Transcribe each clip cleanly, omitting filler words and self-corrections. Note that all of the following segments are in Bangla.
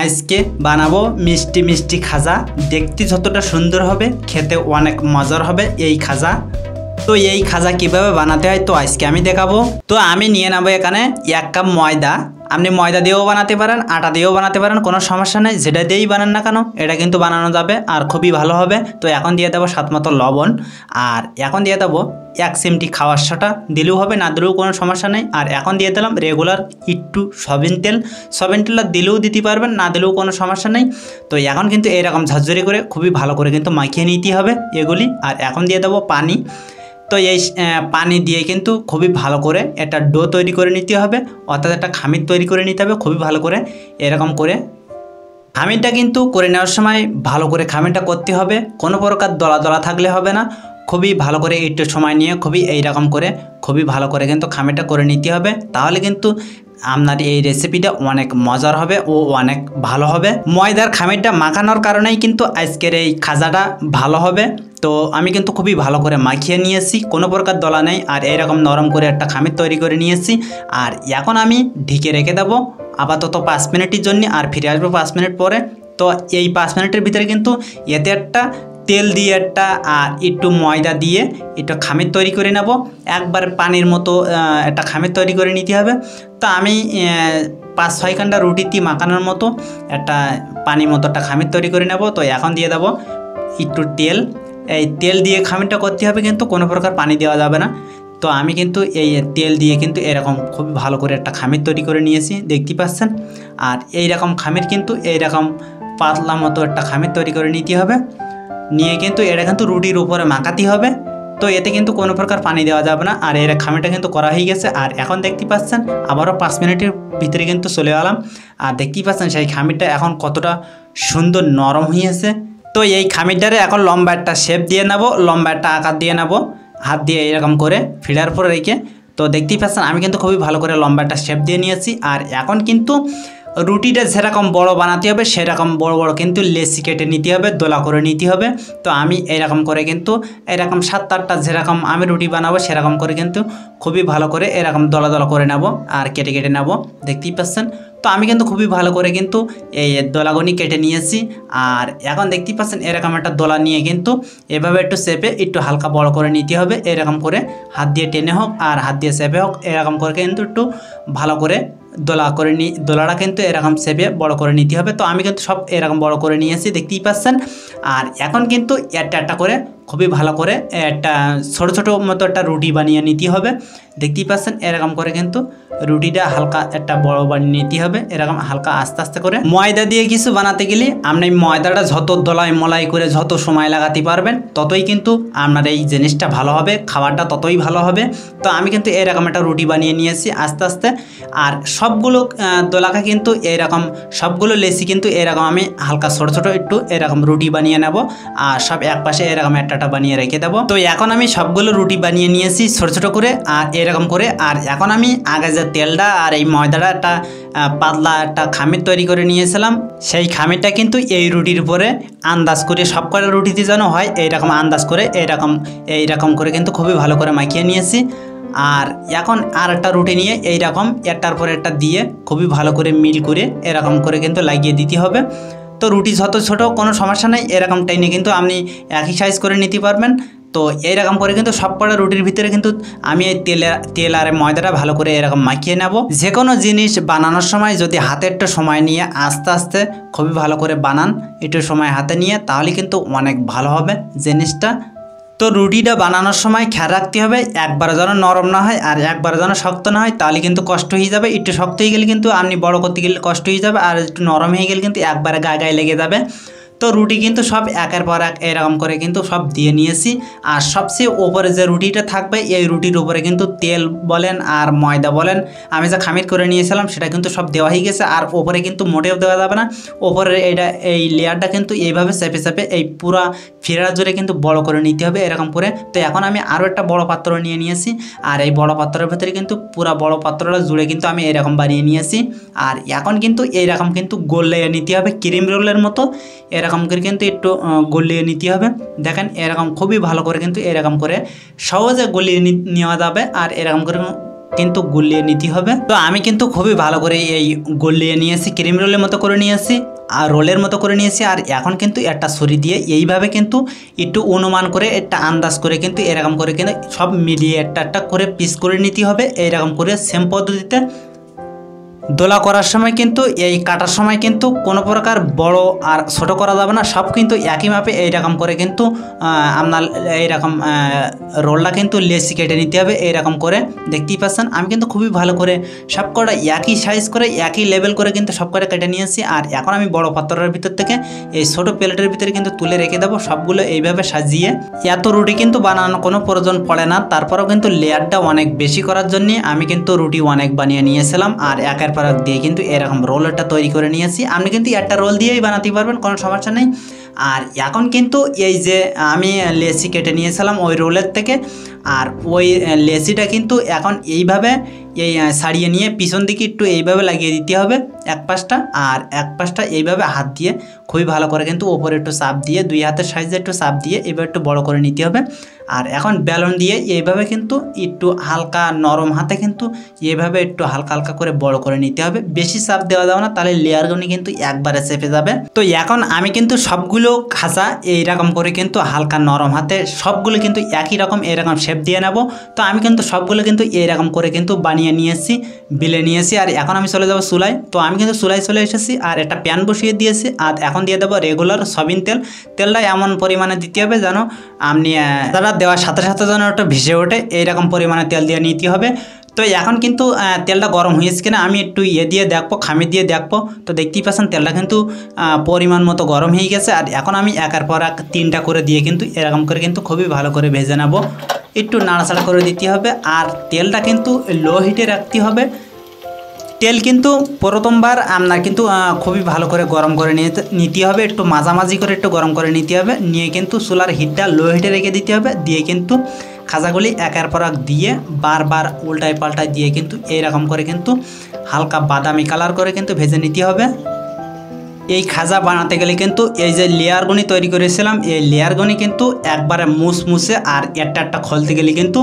আজকে বানাবো মিষ্টি মিষ্টি খাজা। দেখতে যতটা সুন্দর হবে খেতে অনেক মজার হবে এই খাজা। তো এই খাজা কিভাবে বানাতে হয় তো আজকে আমি দেখাবো। তো আমি নিয়ে নেবো এখানে 1 কাপ ময়দা। আপনি ময়দা দিয়েও বানাতে পারেন, আটা দিয়েও বানাতে পারেন, কোনো সমস্যা নেই। যেটা দিয়েই বানান না কেন এটা কিন্তু বানানো যাবে আর খুবই ভালো হবে। তো এখন দিয়ে দেবো স্বাদ মতো লবণ, আর এখন দিয়ে দেবো 1 চিমটি খাওয়ার সোডা। দিলেও হবে, না দিলেও কোনো সমস্যা নেই। আর এখন দিয়ে দিলাম রেগুলার একটু সয়াবিন তেল। সয়াবিন তেলটা দিলেও দিতে পারবেন, না দিলেও কোনো সমস্যা নেই। তো এখন কিন্তু এরকম ঝরঝরে করে খুবই ভালো করে কিন্তু মাখিয়ে নিতে হবে এগুলি। আর এখন দিয়ে দেবো পানি। তো এই পানি দিয়ে কিন্তু খুবই ভালো করে একটা ডো তৈরি করে নিতে হবে, অর্থাৎ একটা খামির তৈরি করে নিতে হবে খুবই ভালো করে। এরকম করে খামিরটা কিন্তু করে নেওয়ার সময় ভালো করে খামিরটা করতে হবে, কোনো প্রকার দলা দলা থাকলে হবে না। খুবই ভালো করে একটু সময় নিয়ে খুবই এইরকম করে খুবই ভালো করে কিন্তু খামিরটা করে নিতে হবে। তাহলে কিন্তু আপনার এই রেসিপিটা অনেক মজার হবে ও অনেক ভালো হবে। ময়দার খামিরটা মাখানোর কারণেই কিন্তু আজকের এই খাজাটা ভালো হবে। তো আমি কিন্তু খুবই ভালো করে মাখিয়ে নিয়েছি, কোনো প্রকার দলা নেই। আর এরকম নরম করে একটা খামির তৈরি করে নিয়েছি। আর এখন আমি ঢেকে রেখে দেবো আপাতত 5 মিনিটের জন্য, আর ফিরে আসবো 5 মিনিট পরে। তো এই 5 মিনিটের ভিতরে কিন্তু এতে একটা তেল দিয়ে একটা আর একটু ময়দা দিয়ে একটু খামির তৈরি করে নেব। একবার পানির মতো একটা খামির তৈরি করে নিতে হবে। তো আমি 5-6 ঘন্টা রুটিতে মাখানোর মতো একটা পানির মতো একটা খামির তৈরি করে নেব। তো এখন দিয়ে দেবো একটু তেল। এই তেল দিয়ে খামিরটা করতে হবে, কিন্তু কোনো প্রকার পানি দেওয়া যাবে না। তো আমি কিন্তু এই তেল দিয়ে কিন্তু এরকম খুব ভালো করে একটা খামির তৈরি করে নিয়েছি, দেখতে পাচ্ছেন। আর এই রকম খামির কিন্তু এইরকম পাতলা মতো একটা খামির তৈরি করে নিতে হবে। নিয়ে কিন্তু এটা কিন্তু রুটির উপরে মাখাতে হবে। তো এতে কিন্তু কোনো প্রকার পানি দেওয়া যাবে না। আর এর খামিরটা কিন্তু করা হয়ে গেছে। আর এখন দেখতে পাচ্ছেন আবারও 5 মিনিটের ভিতরে কিন্তু চলে গেলাম। আর দেখতেই পাচ্ছেন সেই খামিরটা এখন কতটা সুন্দর নরম হয়েছে। তো এই খামিরটারে এখন লম্বা একটা শেপ দিয়ে নেব, লম্বা একটা আকার দিয়ে নেব হাত দিয়ে এরকম করে ফিডার পরে রেখে। তো দেখতেই পাচ্ছেন আমি কিন্তু খুবই ভালো করে লম্বা একটা শেপ দিয়ে নিয়েছি। আর এখন কিন্তু রুটিটা যেরকম বড় বানাতে হবে সেরকম বড় বড় কিন্তু লেচি কেটে নিতে হবে, দোলা করে নিতে হবে। তো আমি এরকম করে কিন্তু এরকম 7-8টা যেরকম আমি রুটি বানাবো সেরকম করে কিন্তু খুবই ভালো করে এরকম দলা দলা করে নেব আর কেটে কেটে নেব, দেখতেই পাচ্ছেন। তো আমি কিন্তু খুবই ভালো করে কিন্তু এই দোলাগুনি কেটে নিয়েছি। আর এখন দেখতেই পাচ্ছেন এরকম একটা দোলা নিয়ে কিন্তু এভাবে একটু চেপে একটু হালকা বড় করে নিতে হবে। এরকম করে হাত দিয়ে টেনে হোক আর হাত দিয়ে চেপে হোক, এরকম করে কিন্তু একটু ভালো করে দোলা করে দোলাটা কিন্তু এরকম শেপে বড় করে নিতে হবে। তো আমি কিন্তু সব এরকম বড় করে নিয়েছি, দেখতেই পাচ্ছেন। আর এখন কিন্তু একটা করে খুবই ভালো করে একটা ছোট ছোট মতো একটা রুটি বানিয়ে নিতে হবে, দেখতেই পাচ্ছেন। এরকম করে কিন্তু রুটিটা হালকা একটা বড় বানিয়ে নিতে হবে, এরকম হালকা আস্তে আস্তে করে। ময়দা দিয়ে কিছু বানাতে গেলে আপনি ময়দাটা যত দলাই মলাই করে যত সময় লাগাতে পারবেন ততই কিন্তু আপনার এই জিনিসটা ভালো হবে, খাবারটা ততই ভালো হবে। তো আমি কিন্তু এরকম একটা রুটি বানিয়ে নিয়েছি আস্তে আস্তে। আর সবগুলো দোলাকে কিন্তু এরকম সবগুলো লেচি কিন্তু এরকম আমি হালকা ছোট ছোট একটু এরকম রুটি বানিয়ে নেব। আর সব এক পাশে এরকম একটা বানিয়ে রেখে দেবো। তো এখন আমি সবগুলো রুটি বানিয়ে নিয়েছি ছোট ছোট করে আর এরকম করে। আর এখন আমি আগে যে তেলটা আর এই ময়দাটা একটা পাতলা একটা খামির তৈরি করে নিয়েছিলাম, সেই খামিরটা কিন্তু এই রুটির উপরে আন্দাজ করে সব কটা রুটিতে যেন হয় এইরকম আন্দাজ করে এইরকম করে কিন্তু খুবই ভালো করে মাখিয়ে নিয়েছি। আর এখন আর একটা রুটি নিয়ে এইরকম একটার পর একটা দিয়ে খুবই ভালো করে মিল করে এরকম করে কিন্তু লাগিয়ে দিতে হবে। তো রুটি যত ছোটো কোনো সমস্যা নেই, এরকম টাইনে কিন্তু আপনি একই সাইজ করে নিতে পারবেন। তো এইরকম করে কিন্তু সব কটা রুটির ভিতরে কিন্তু আমি এই তেল আর ময়দাটা ভালো করে এরকম মাখিয়ে নেব। যে কোনো জিনিস বানানোর সময় যদি হাতে একটু সময় নিয়ে আস্তে আস্তে খুবই ভালো করে বানান, একটু সময় হাতে নিয়ে, তাহলে কিন্তু অনেক ভালো হবে জিনিসটা। তো রুটিটা বানানোর সময় খেয়াল রাখতে হবে একবার যেন নরম না হয় আর একবার যেন শক্ত না হয়, তাহলে কিন্তু কষ্ট হয়ে যাবে। একটু শক্ত হয়ে গেলে কিন্তু আপনি বড় করতে গেলে কষ্ট হয়ে যাবে, আর একটু নরম হয়ে গেলে কিন্তু একবারে গায়ে গায়ে লেগে যাবে। তো রুটি কিন্তু সব একের পর এক এরকম করে কিন্তু সব দিয়ে নিয়েছি। আর সবচেয়ে ওপরে যে রুটিটা থাকবে এই রুটির উপরে কিন্তু তেল বলেন আর ময়দা বলেন আমি যে খামির করে নিয়েছিলাম সেটা কিন্তু সব দেওয়া হয়ে গেছে। আর ওপরে কিন্তু মোটেও দেওয়া যাবে না, ওপরে এই লেয়ারটা কিন্তু এইভাবে চেপে চেপে এই পুরা ফিরা জুড়ে কিন্তু বড় করে নিতে হবে এরকম করে। তো এখন আমি আরও একটা বড় পাত্র নিয়ে নিয়েছি, আর এই বড় পাত্রের ভেতরে কিন্তু পুরা বড় পাত্রটা জুড়ে কিন্তু আমি এরকম বানিয়ে নিয়েছি। আর এখন কিন্তু এইরকম কিন্তু গোল লেয়ার নিতে হবে ক্রিম রোলের মতো, এরকম করে কিন্তু একটু গলিয়ে নিতে হবে। দেখেন এরকম খুবই ভালো করে কিন্তু এরকম করে সহজে গলিয়ে নেওয়া যাবে। আর এরকম করে কিন্তু গুলিয়ে নিতে হবে। তো আমি কিন্তু খুবই ভালো করে এই গুলিয়ে নিয়েছি, ক্রিম রোলের মতো করে নিয়েছি আর রোলের মতো করে নিয়েছি। আর এখন কিন্তু একটা ছুরি দিয়ে এইভাবে কিন্তু একটু অনুমান করে একটা আন্দাজ করে কিন্তু এরকম করে কিন্তু সব মিলিয়ে একটা একটা করে পিস করে নিতে হবে। এইরকম করে সেম পদ্ধতিতে দোলা করার সময় কিন্তু এই কাটার সময় কিন্তু কোনো প্রকার বড় আর ছোট করা যাবে না, সব কিন্তু একই মাপে এইরকম করে কিন্তু আপনার এইরকম রোলটা কিন্তু লেসি কেটে নিতে হবে। এইরকম করে দেখতেই পাচ্ছেন আমি কিন্তু খুবই ভালো করে সব কটা একই সাইজ করে একই লেভেল করে কিন্তু সব কটা কেটে নিয়েছি। আর এখন আমি বড় পাত্রের ভিতর থেকে এই ছোট প্লেটের ভিতরে কিন্তু তুলে রেখে দেবো সবগুলো এইভাবে সাজিয়ে। এত রুটি কিন্তু বানানোর কোনো প্রয়োজন পড়ে না, তারপরেও কিন্তু লেয়ারটা অনেক বেশি করার জন্য আমি কিন্তু রুটি অনেক বানিয়ে নিয়েছিলাম। আর একের পর এক দিয়ে কিন্তু এরকম রোলটা তৈরি করে নিয়েছি। আপনি কিন্তু একটা রোল দিয়েই বানাতে পারবেন, কোনো সমস্যা নেই। আর এখন কিন্তু এই যে আমি লেসি কেটে নিয়েছিলাম ওই রোলের থেকে, আর ওই লেসিটা কিন্তু এখন এইভাবে এই ছাড়িয়ে নিয়ে পিছন দিকে একটু এইভাবে লাগিয়ে দিতে হবে এক পাশটা, আর এক পাশটা এইভাবে হাত দিয়ে খুবই ভালো করে কিন্তু ওপরে একটু চাপ দিয়ে দুই হাতের সাইজে একটু চাপ দিয়ে এবার একটু বড় করে নিতে হবে। আর এখন বেলুন দিয়ে এইভাবে কিন্তু একটু হালকা নরম হাতে কিন্তু এইভাবে একটু হালকা হালকা করে বড় করে নিতে হবে। বেশি চাপ দেওয়া যাবে না, তাহলে লেয়ারগুলো কিন্তু একবারে চেপে যাবে। তো এখন আমি কিন্তু সবগুলো খাঁচা এইরকম করে কিন্তু হালকা নরম হাতে সবগুলো কিন্তু একই রকম এরকম শেপ দিয়ে নেব। তো আমি কিন্তু সবগুলো কিন্তু এইরকম করে কিন্তু বানিয়ে নিয়েছি, বিলে নিয়েছি। আর এখন আমি চলে যাব চুলায়। তো আমি কিন্তু চুলায় চলে এসেছি আর একটা প্যান বসিয়ে দিয়েছি। আর এখন দিয়ে দেবো রেগুলার সয়াবিন তেল। তেলটা এমন পরিমাণে দিতে হবে যেন আপনি তারা দেওয়ার সাথে সাথে যেন ওটা ভেসে ওঠে, এইরকম পরিমাণে তেল দিয়ে নিতে হবে। তো এখন কিন্তু তেলটা গরম হয়েছে কিনা আমি একটু দিয়ে দেখবো, খামি দিয়ে দেখবো। তো দেখতেই পাচ্ছেন তেলটা কিন্তু পরিমাণ মতো গরম হয়ে গেছে। আর এখন আমি একের পর এক তিনটা করে দিয়ে কিন্তু এরকম করে কিন্তু খুবই ভালো করে ভেজে নেব। একটু নাড়াচাড়া করে দিতে হবে আর তেলটা কিন্তু লো হিটে রাখতে হবে। তেল কিন্তু প্রথমবার আপনার কিন্তু খুবই ভালো করে গরম করে নিতে হবে, একটু মাঝামাঝি করে একটু গরম করে নিতে হবে। নিয়ে কিন্তু চুলার হিটটা লো হিটে রেখে দিতে হবে। দিয়ে কিন্তু খাজাগুলি একের পর এক দিয়ে বারবার উল্টায় পাল্টায় দিয়ে কিন্তু এইরকম করে কিন্তু হালকা বাদামি কালার করে কিন্তু ভেজে নিতে হবে। এই খাজা বানাতে গেলে কিন্তু এই যে লেয়ারগুনি তৈরি করেছিলাম এই লেয়ারগুনি কিন্তু একবারে মুসমুসে আর একটা একটা খলতে গেলে কিন্তু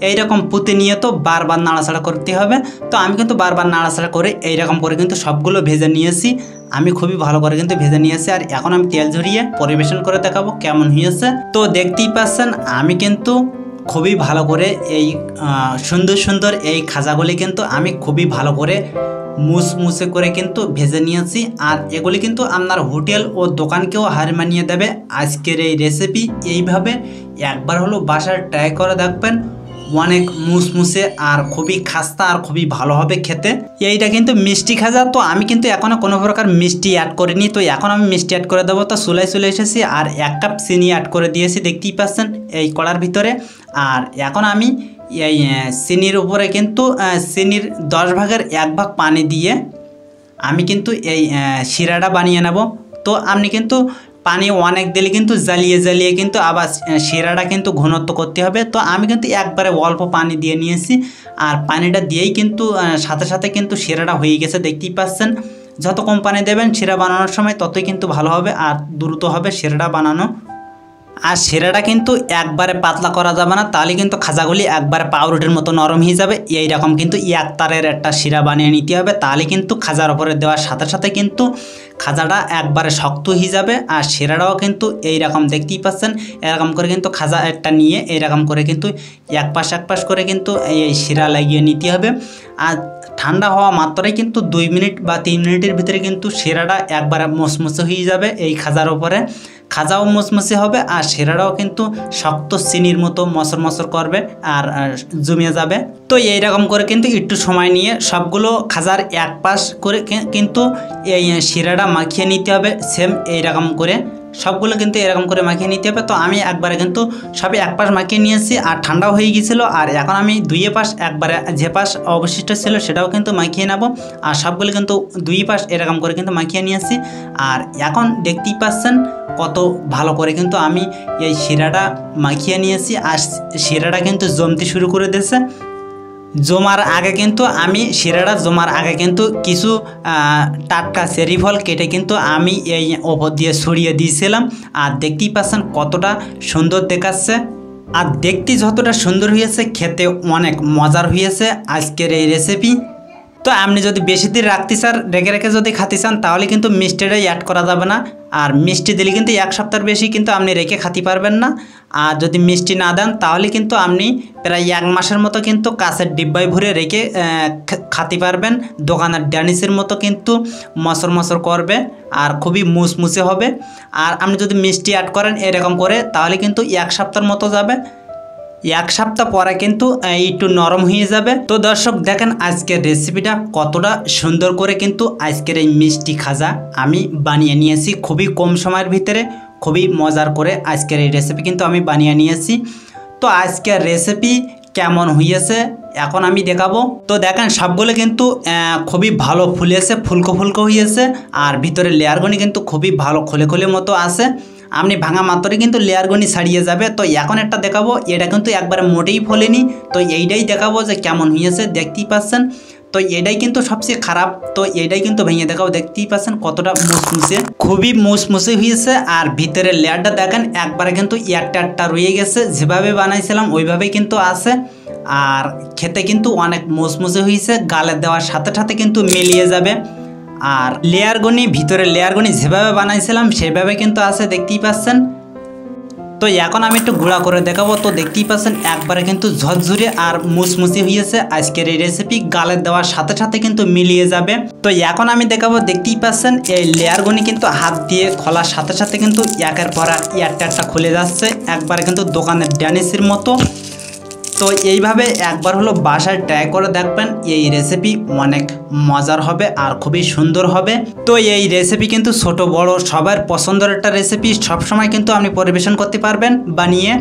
এইরকম পুঁতে নিয়ে তো বারবার নাড়াচাড়া করতে হবে। তো আমি কিন্তু বারবার নাড়াচাড়া করে এইরকম করে কিন্তু সবগুলো ভেজে নিয়েছি। আমি খুবই ভালো করে কিন্তু ভেজে নিয়েছি। আর এখন আমি তেল ঝরিয়ে পরিবেশন করে দেখাবো কেমন হয়েছে। তো দেখতেই পাচ্ছেন আমি কিন্তু খুবই ভালো করে এই সুন্দর সুন্দর এই খাজাগুলি কিন্তু আমি খুবই ভালো করে মুসমুসে করে কিন্তু ভেজে নিয়েছি। আর এগুলি কিন্তু আপনার হোটেল ও দোকানকেও হার মানিয়ে দেবে। আজকের এই রেসিপি এইভাবে একবার হলো বাসায় ট্রাই করে দেখবেন, অনেক মুসমুসে আর খুবই খাস্তা আর খুবই ভালো হবে খেতে। এইটা কিন্তু মিষ্টি খাজা। তো আমি কিন্তু এখনও কোনো প্রকার মিষ্টি অ্যাড করিনি, তো এখন আমি মিষ্টি অ্যাড করে দেবো। তো চুলায় চলে এসেছি আর 1 কাপ চিনি অ্যাড করে দিয়েছি দেখতেই পাচ্ছেন এই কড়ার ভিতরে। আর এখন আমি এই চিনির উপরে কিন্তু চিনির 10 ভাগের 1 ভাগ পানি দিয়ে আমি কিন্তু এই শিরাটা বানিয়ে নেব। তো আপনি কিন্তু পানি অনেক দিলে কিন্তু জ্বালিয়ে জ্বালিয়ে কিন্তু আবার শিরাটা কিন্তু ঘনত্ব করতে হবে। তো আমি কিন্তু একবারে অল্প পানি দিয়ে নিয়েছি আর পানিটা দিয়েই কিন্তু সাথে সাথে কিন্তু শিরাটা হয়ে গেছে দেখতেই পাচ্ছেন। যত কম পানি দেবেন শিরা বানানোর সময় ততই কিন্তু ভালো হবে আর দ্রুত হবে শিরাটা বানানো। আর শিরাটা কিন্তু একবারে পাতলা করা যাবে না, তাহলে কিন্তু খাজাগুলি একবারে পাউরুটির মতো নরম হয়ে যাবে। এইরকম কিন্তু একতারের একটা শিরা বানিয়ে নিতে হবে, তাহলে কিন্তু খাজার ওপরে দেওয়ার সাথে সাথে কিন্তু খাজাটা একবারে শক্ত হয়ে যাবে। আর শিরাটাও কিন্তু এইরকম দেখতেই পাচ্ছেন এরকম করে কিন্তু খাজা একটা নিয়ে এইরকম করে কিন্তু এক পাশ করে কিন্তু এই শিরা লাগিয়ে নিতে হবে। আর ঠান্ডা হওয়া মাত্রই কিন্তু 2 মিনিট বা 3 মিনিটের ভিতরে কিন্তু শিরাটা একবারে মচমচে হয়ে যাবে এই খাজার ওপরে। খাজাও মচমচে হবে আর শিরাটাও কিন্তু শক্ত চিনির মতো মসর মসর করবে আর জমে যাবে। তো এইরকম করে কিন্তু একটু সময় নিয়ে সবগুলো খাজার এক পাশ করে কিন্তু এই শিরাটা মাখিয়ে নিতে হবে। সেম এইরকম করে সবগুলো কিন্তু এরকম করে মাখিয়ে নিতে হবে। তো আমি একবারে কিন্তু সবই এক পাশ মাখিয়ে নিয়েছি আর ঠান্ডাও হয়ে গিয়েছিলো। আর এখন আমি 2 পাশ একবারে যে পাশ অবশিষ্ট ছিল সেটাও কিন্তু মাখিয়ে নেব। আর সবগুলো কিন্তু 2 পাশ এরকম করে কিন্তু মাখিয়ে নিয়েছি। আর এখন দেখতেই পাচ্ছেন কত ভালো করে কিন্তু আমি এই শিরাটা মাখিয়ে নিয়েছি আর শিরাটা কিন্তু জমতে শুরু করে দিয়েছে। জমার আগে কিন্তু আমি শিরাটা জমার আগে কিন্তু কিছু টাটকা চেরি ফল কেটে কিন্তু আমি এই ওপর দিয়ে ছড়িয়ে দিয়েছিলাম। আর দেখতেই পাচ্ছেন কতটা সুন্দর দেখাচ্ছে আর দেখতে যতটা সুন্দর হয়েছে খেতে অনেক মজার হয়েছে আজকের এই রেসিপি। তো আপনি যদি বেশি দিন রাখতে চান, রেখে রেখে যদি খেতে চান, তাহলে কিন্তু মিষ্টিটাই অ্যাড করা যাবে না। আর মিষ্টি দিলে কিন্তু 1 সপ্তাহের বেশি কিন্তু আপনি রেখে খেতে পারবেন না। আর যদি মিষ্টি না দেন তাহলে কিন্তু আপনি প্রায় 1 মাসের মতো কিন্তু কাঁচের ডিব্বায় ভরে রেখে খেতে পারবেন। দোকানের ড্যানিসের মতো কিন্তু মসর মসর করবে আর খুবই মুসমুসে হবে। আর আপনি যদি মিষ্টি অ্যাড করেন এরকম করে, তাহলে কিন্তু 1 সপ্তাহের মতো যাবে। 1 সপ্তাহ পরে কিন্তু একটু নরম হয়ে যাবে। তো দর্শক দেখেন আজকের রেসিপিটা কতটা সুন্দর করে কিন্তু আজকের এই মিষ্টি খাজা আমি বানিয়ে নিয়েছি খুবই কম সময়ের ভিতরে, খুবই মজার করে আজকের এই রেসিপি কিন্তু আমি বানিয়ে নিয়েছি। তো আজকের রেসিপি কেমন হয়েছে এখন আমি দেখাবো। তো দেখেন সবগুলো কিন্তু খুবই ভালো ফুলেছে, ফুলকো ফুলকো হয়েছে। আর ভিতরে লেয়ারগুনি কিন্তু খুবই ভালো খোলে খোলে মতো আছে। আপনি ভাঙা মাত্রই কিন্তু লেয়ারগুনি ছাড়িয়ে যাবে। তো এখন একটা দেখাবো, এটা কিন্তু একবারে মোটেই ফোলেনি। তো এইটাই দেখাবো যে কেমন হয়েছে, দেখতেই পাচ্ছেন। তো এটাই কিন্তু সবচেয়ে খারাপ। তো এটাই কিন্তু ভেঙে দেখাবো, দেখতেই পাচ্ছেন কতটা মুসমুসে, খুবই মুসমুসে হয়েছে। আর ভিতরের লেয়ারটা দেখেন একবারে কিন্তু একটা রয়ে গেছে, যেভাবে বানাইছিলাম ওইভাবেই কিন্তু আছে। আর খেতে কিন্তু অনেক মুসমুসে হয়েছে, গালে দেওয়ার সাথে সাথে কিন্তু মিলিয়ে যাবে। আর লেয়ারগুনি, ভিতরের লেয়ারগুনি যেভাবে বানাইছিলাম সেভাবে কিন্তু আছে, দেখতেই পাচ্ছেন। তো এখন আমি একটু গুঁড়া করে দেখাবো। তো দেখতেই পাচ্ছেন একবারে কিন্তু ঝরঝরে আর মুসমুসি হয়েছে আজকের এই রেসিপি, গালে দেওয়ার সাথে সাথে কিন্তু মিলিয়ে যাবে। তো এখন আমি দেখাবো, দেখতেই পাচ্ছেন এই লেয়ারগুনি কিন্তু হাত দিয়ে খোলার সাথে সাথে কিন্তু একের পর এক একটা খুলে যাচ্ছে, একবারে কিন্তু দোকানের ড্যানিসের মতো। তো এইভাবে একবার হলো বাসায় ট্রাই করে দেখবেন, এই রেসিপি অনেক মজার হবে আর খুবই সুন্দর হবে। তো এই রেসিপি কিন্তু ছোট বড় সবার পছন্দের একটা রেসিপি, সবসময় কিন্তু আপনি পরিবেশন করতে পারবেন বানিয়ে।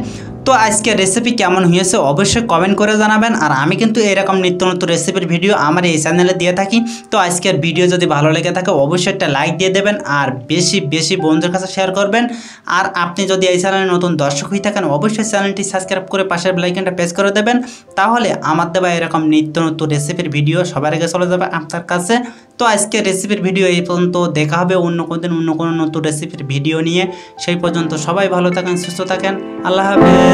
তো আজকে রেসিপি কেমন হয়েছে অবশ্যই কমেন্ট করে জানাবেন। আর আমি কিন্তু এরকম নিত্য নতুন রেসিপির ভিডিও আমার এই চ্যানেলে দিয়ে থাকি। তো আজকের ভিডিও যদি ভালো লেগে থাকে অবশ্যই একটা লাইক দিয়ে দেবেন আর বেশি বেশি বন্ধুদের কাছে শেয়ার করবেন। আর আপনি যদি এই চ্যানেলে নতুন দর্শক হয়ে থাকেন অবশ্যই চ্যানেলটি সাবস্ক্রাইব করে পাশের বেল আইকনটা প্রেস করে দেবেন, তাহলে আমার দেওয়া এরকম নিত্য নতুন রেসিপির ভিডিও সবার আগে চলে যাবে আপনার কাছে। তো আজকে রেসিপির ভিডিও এই পর্যন্ত, দেখা হবে অন্য কোনো দিন অন্য কোনো নতুন রেসিপির ভিডিও নিয়ে। সেই পর্যন্ত সবাই ভালো থাকেন, সুস্থ থাকেন, আল্লাহ হাফেজ।